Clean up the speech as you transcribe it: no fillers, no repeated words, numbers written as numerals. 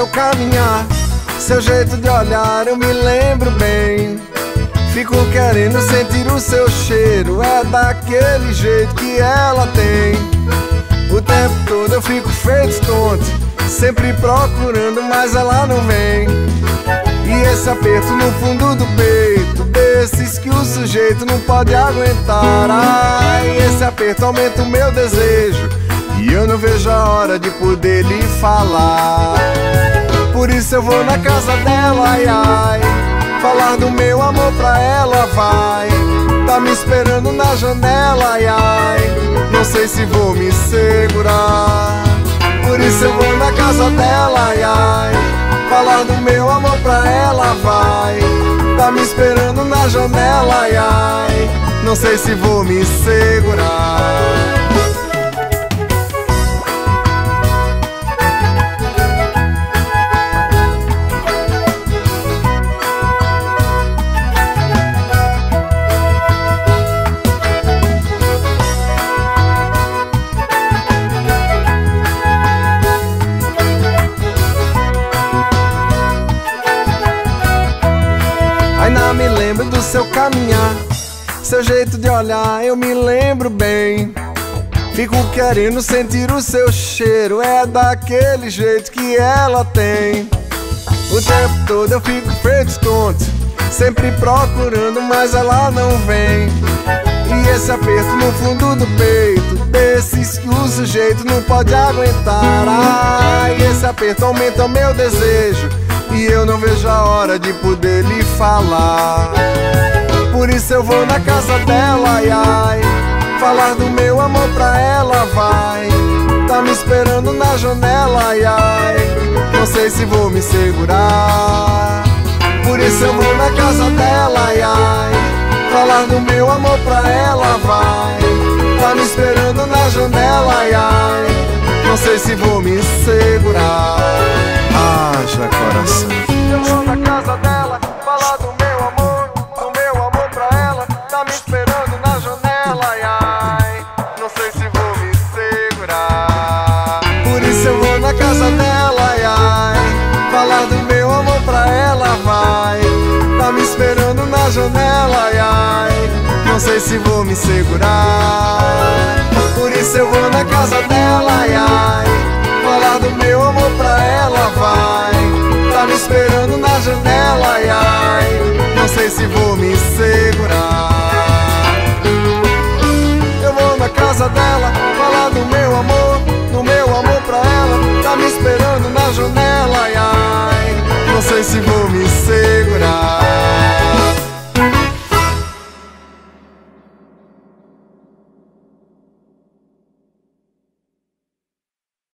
seu caminhar, seu jeito de olhar eu me lembro bem. Fico querendo sentir o seu cheiro, é daquele jeito que ela tem. O tempo todo eu fico feito tonto, sempre procurando, mas ela não vem. E esse aperto no fundo do peito, desses que o sujeito não pode aguentar. Ai, esse aperto aumenta o meu desejo, e eu não vejo a hora de poder lhe falar. Por isso eu vou na casa dela, ai, ai, falar do meu amor pra ela, vai. Tá me esperando na janela, ai, ai, não sei se vou me segurar. Por isso eu vou na casa dela, ai, ai, falar do meu amor pra ela, vai. Tá me esperando na janela, ai, ai, não sei se vou me segurar. Ainda me lembro do seu caminhar, seu jeito de olhar eu me lembro bem. Fico querendo sentir o seu cheiro, é daquele jeito que ela tem. O tempo todo eu fico feito tonto, sempre procurando, mas ela não vem. E esse aperto no fundo do peito, desses que o sujeito não pode aguentar. Ai, esse aperto aumenta o meu desejo, e eu não vejo a hora de poder lhe falar. Por isso eu vou na casa dela, ai, ai, falar do meu amor pra ela, vai. Tá me esperando na janela, ai, ai, não sei se vou me segurar. Por isso eu vou na casa dela, ai, ai, falar do meu amor pra ela, vai. Tá me esperando na janela, ai, ai, não sei se vou me segurar. Haja coração. Eu vou na casa dela, falar do meu amor pra ela. Tá me esperando na janela, ai, ai, não sei se vou me segurar. Por isso eu vou na casa dela, ai, ai, falar do meu amor pra ela, vai. Tá me esperando na janela, ai, ai, não sei se vou me segurar. Por isso eu vou na casa dela, ai, ai, falar do meu amor pra ela, vai.